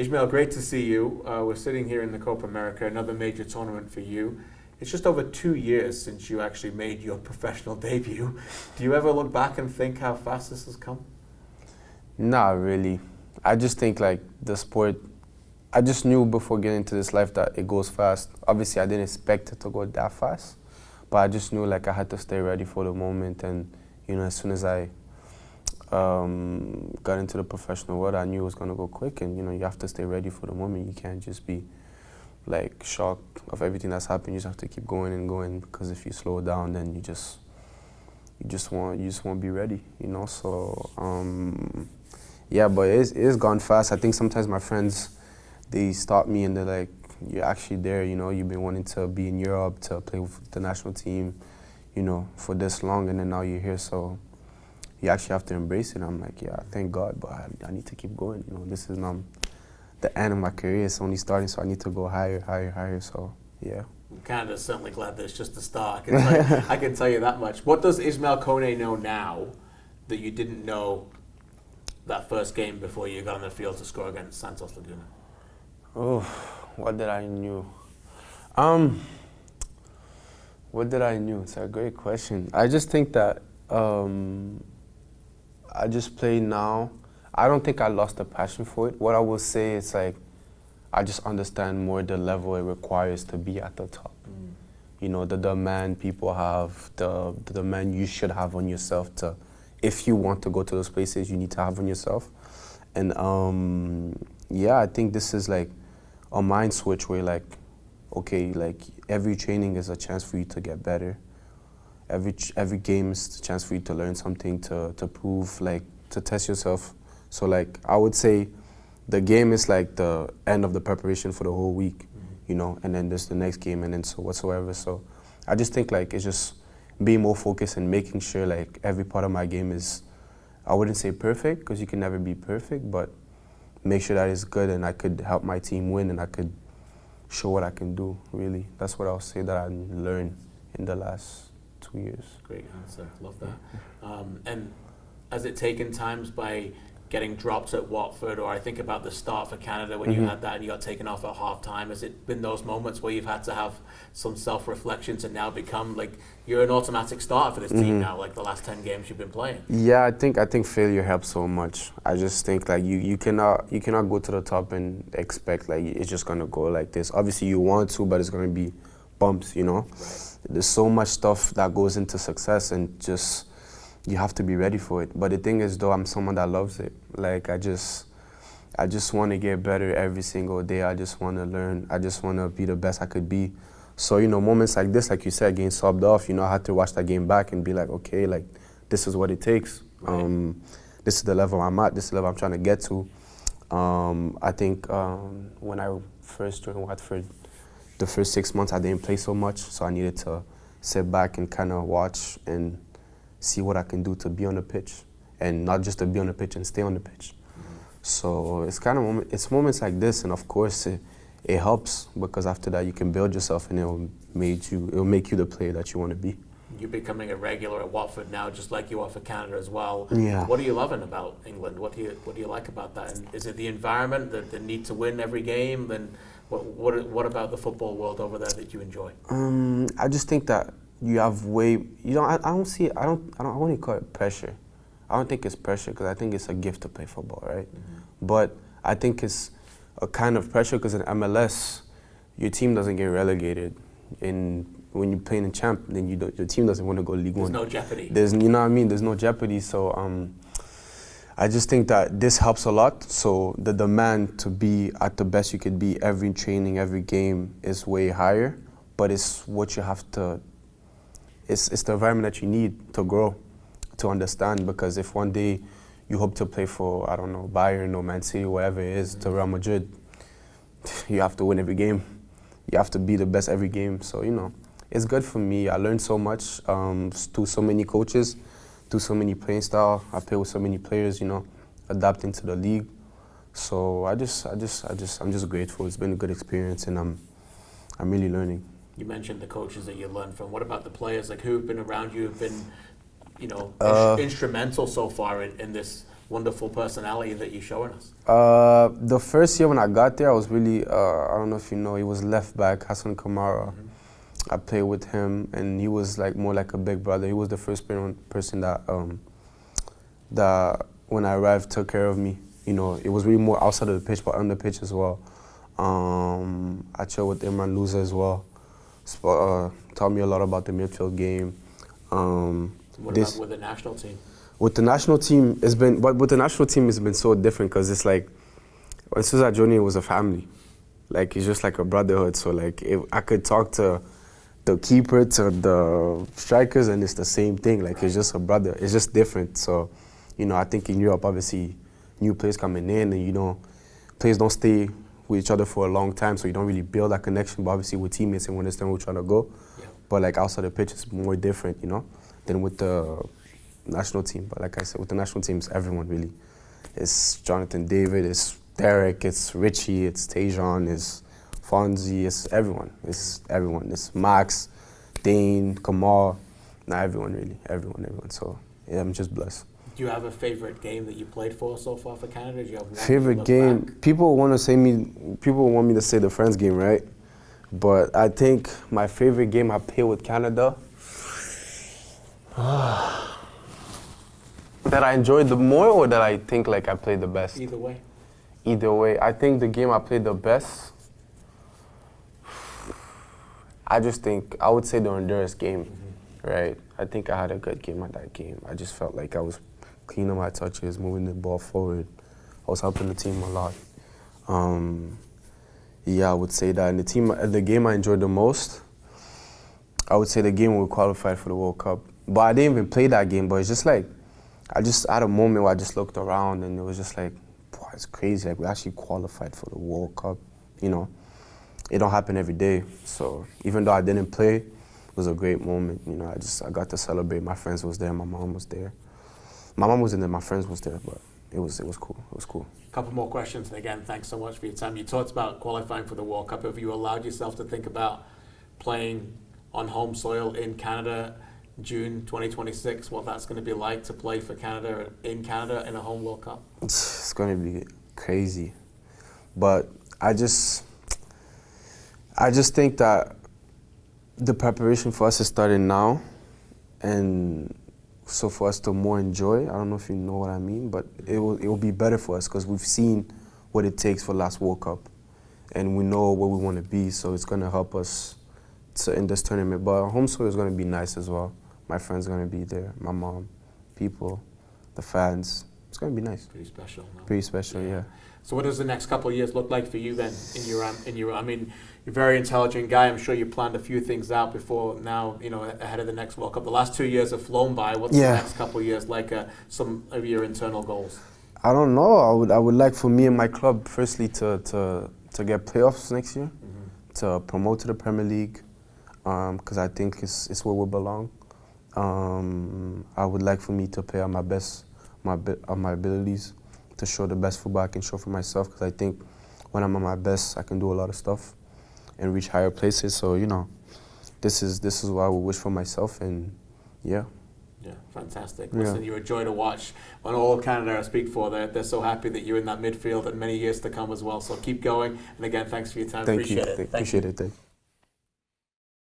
Ismael, great to see you. We're sitting here in the Copa America, another major tournament for you. It's just over 2 years since you actually made your professional debut. Do you ever look back and think how fast this has come? Not really. I just think like the sport, I just knew before getting into this life that it goes fast. Obviously I didn't expect it to go that fast, but I just knew like I had to stay ready for the moment. And you know, as soon as I got into the professional world, I knew it was going to go quick. And you know, you have to stay ready for the moment. You can't just be like shocked of everything that's happened. You just have to keep going and going, because if you slow down, then you just won't be ready, you know. So yeah, but it's gone fast. I think sometimes my friends, they stop me and they're like, "You're actually there, you know. You've been wanting to be in Europe, to play with the national team, you know, for this long, and then now you're here. So you actually have to embrace it." I'm like, "Yeah, thank God, but I need to keep going. You know, this is not the end of my career. It's only starting, so I need to go higher, higher, higher." So yeah. Canada's certainly glad that it's just the start. I can tell you that much. What does Ismael Kone know now that you didn't know that first game before you got on the field to score against Santos Laguna? Oh, what did I knew? What did I knew? It's a great question. I just think that I just play now. I don't think I lost the passion for it. What I will say is like, I just understand more the level it requires to be at the top. You know, the demand people have, the demand you should have on yourself to, if you want to go to those places, you need to have on yourself. And yeah, I think this is like a mind switch where like, okay, like every training is a chance for you to get better. Every game is a chance for you to learn something, to prove, like to test yourself. So like I would say the game is like the end of the preparation for the whole week, you know, and then there's the next game and then so whatsoever. So I just think like it's just being more focused and making sure like every part of my game is, I wouldn't say perfect because you can never be perfect, but make sure that it's good and I could help my team win and I could show what I can do, really. That's what I'll say that I learned in the last 2 years. Great answer, love that. And has it taken times by getting dropped at Watford, or I think about the start for Canada when you had that and you got taken off at half time, has it been those moments where you've had to have some self-reflection to now become like, you're an automatic starter for this team now, like the last 10 games you've been playing? Yeah, I think failure helps so much. I just think like you cannot go to the top and expect like it's just gonna go like this. Obviously you want to, but it's gonna be bumps, you know? Right. There's so much stuff that goes into success and just, you have to be ready for it. But the thing is though, I'm someone that loves it. Like I just want to get better every single day. I just want to learn. I just want to be the best I could be. So, you know, moments like this, like you said, getting subbed off, you know, I had to watch that game back and be like, okay, like this is what it takes. Right. This is the level I'm at. This is the level I'm trying to get to. I think when I first joined Watford, the first 6 months I didn't play so much, so I needed to sit back and kind of watch and see what I can do to be on the pitch, and not just to be on the pitch and stay on the pitch. So it's kind of it's moments like this, and of course it helps because after that you can build yourself and it'll make you the player that you want to be. You're becoming a regular at Watford now, just like you are for Canada as well. Yeah. What are you loving about England? What do you like about that? And is it the environment, the need to win every game? Then what about the football world over there that you enjoy? I just think that you have I wouldn't call it pressure. I don't think it's pressure because I think it's a gift to play football, right? But I think it's a kind of pressure because in MLS, your team doesn't get relegated. When you're playing in champ, then your team doesn't want to go Ligue 1. There's no jeopardy. You know what I mean? There's no jeopardy. So I just think that this helps a lot. So the demand to be at the best you could be every training, every game is way higher. But it's what you have to. It's the environment that you need to grow, to understand, because if one day you hope to play for, I don't know, Bayern or Man City, whatever it is, to Real Madrid, you have to win every game. You have to be the best every game. So, you know, it's good for me. I learned so much through so many coaches, through so many playing style. I play with so many players, you know, adapting to the league. So I'm just grateful. It's been a good experience, and I'm really learning. You mentioned the coaches that you learned from. What about the players? Like, who've been around you, who've been, you know, instrumental so far in this wonderful personality that you're showing us. The first year when I got there, I was really, I don't know if you know, he was left back, Hassan Kamara. I played with him, and he was like more like a big brother. He was the first person that, that when I arrived, took care of me. You know, it was really more outside of the pitch, but on the pitch as well. I chilled with Imran Louza as well. Taught me a lot about the midfield game. What about with the national team? With the national team, it's been so different because it's like, as soon as I joined, it was a family. Like, it's just like a brotherhood. So like, I could talk to the keeper, to the strikers, and it's the same thing. Like, it's just a brother. It's just different. So, you know, I think in Europe, obviously, new players coming in, and you know, players don't stay with each other for a long time, so you don't really build that connection. But obviously, with teammates, and we understand where we're trying to go. Yeah. But like outside the pitch, it's more different, you know, than with the national team. But like I said, with the national team, it's everyone really. It's Jonathan David, it's Derek, it's Richie, it's Tejan, it's Fonzie, it's everyone. It's everyone. It's Max, Dane, Kamal, everyone really, everyone. So yeah, I'm just blessed. Do you have a favorite game that you played for so far for Canada? Do you have one favorite game? Back? People want me to say the France game, right? But I think my favorite game I played with Canada, that I enjoyed the more, or that I think like I played the best? Either way. Either way. I think the game I played the best, I just think, I would say the Honduras game, right? I think I had a good game at that game. I just felt like I was cleaning my touches, moving the ball forward. I was helping the team a lot. Yeah, I would say that. And the game I enjoyed the most, I would say the game we qualified for the World Cup. But I didn't even play that game, but it's just like, I just had a moment where I just looked around and it was just like, boy, it's crazy. Like, we actually qualified for the World Cup, you know. It don't happen every day. So even though I didn't play, it was a great moment. You know, I got to celebrate. My friends was there, my mom was there. My mom wasn't there, my friends was there, but it was cool. It was cool. A couple more questions, and again, thanks so much for your time. You talked about qualifying for the World Cup. Have you allowed yourself to think about playing on home soil in Canada, June 2026, what that's going to be like to play for Canada in a home World Cup? It's going to be crazy. But I just think that the preparation for us is starting now, and so for us to more enjoy, I don't know if you know what I mean, but it will be better for us because we've seen what it takes for last World Cup, and we know where we want to be, so it's going to help us in this tournament. But home soil is going to be nice as well. My friends are going to be there, my mom, people, the fans. It's going to be nice. Pretty special. No? Pretty special, yeah. So what does the next couple of years look like for you then in your I mean, you're a very intelligent guy. I'm sure you planned a few things out before now, you know, ahead of the next World Cup. The last 2 years have flown by. What's the next couple of years like, some of your internal goals? I don't know. I would like for me and my club, firstly, to get playoffs next year, to promote to the Premier League, because I think it's where we belong. I would like for me to play at my best, my abilities, to show the best football I can show for myself, because I think when I'm at my best, I can do a lot of stuff and reach higher places. So, you know, this is what I would wish for myself, and yeah. Yeah, fantastic. Listen, you're a joy to watch. On all Canada I speak for, they're so happy that you're in that midfield and many years to come as well. So keep going. And again, thanks for your time. Thank you. Appreciate it. Appreciate it.